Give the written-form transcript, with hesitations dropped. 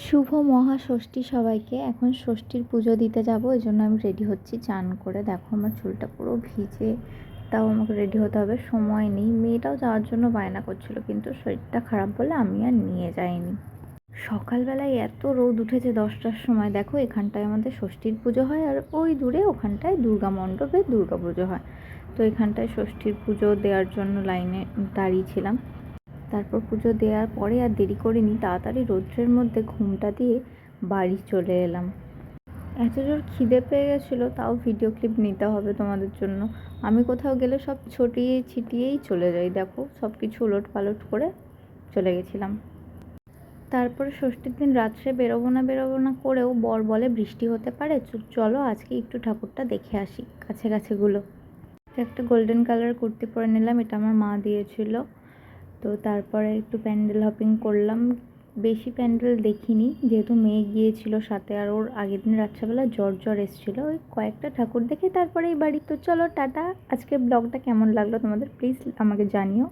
শুভ মহাষষ্ঠী সবাইকে। এখন ষষ্ঠীর পুজো দিতে যাব, এই জন্য আমি রেডি হচ্ছি চান করে। দেখো আমার চুলটা পুরো ভিজে, তাও আমাকে রেডি হতে হবে, সময় নেই। মেয়েটাও যাওয়ার জন্য বায়না করছিল, কিন্তু শরীরটা খারাপ বলে আমি আর নিয়ে যাইনি। সকালবেলায় এত রোদ উঠেছে 10টার সময়। দেখো এখানটায় আমাদের ষষ্ঠীর পুজো হয়, আর ওই দূরে ওখানটায় দুর্গা মণ্ডপে দুর্গা পুজো হয়। তো এখানটায় ষষ্ঠীর পুজো দেওয়ার জন্য লাইনে দাঁড়িয়েছিলাম। তারপর পুজো দেওয়ার পরে আর দেরি করিনি, তাড়াতাড়ি রৌদ্রের মধ্যে ঘুমটা দিয়ে বাড়ি চলে এলাম। এত জোর খিদে পেয়ে গেছিলো, তাও ভিডিও ক্লিপ নিতে হবে তোমাদের জন্য। আমি কোথাও গেলে সব ছটিয়ে ছিটিয়েই চলে যাই, দেখো সব কিছু উলট পালট করে চলে গেছিলাম। তারপরে ষষ্ঠীর দিন রাত্রে বেরোবো না করেও বর বলে বৃষ্টি হতে পারে, চলো আজকে একটু ঠাকুরটা দেখে আসি কাছেগুলো। একটা গোল্ডেন কালার কুর্তি পরে নিলাম, এটা আমার মা দিয়েছিল। তো তারপরে একটু প্যান্ডেল হপিং করলাম। বেশি প্যান্ডেল দেখিনি, যেহেতু মেয়ে গিয়েছিল সাথে, আর ওর আগের দিন রাত্রেবেলা জ্বর এসেছিলো। ওই কয়েকটা ঠাকুর দেখে তারপরে এই বাড়ি। তো চলো টাটা। আজকে ব্লগটা কেমন লাগলো তোমাদের প্লিজ আমাকে জানিও।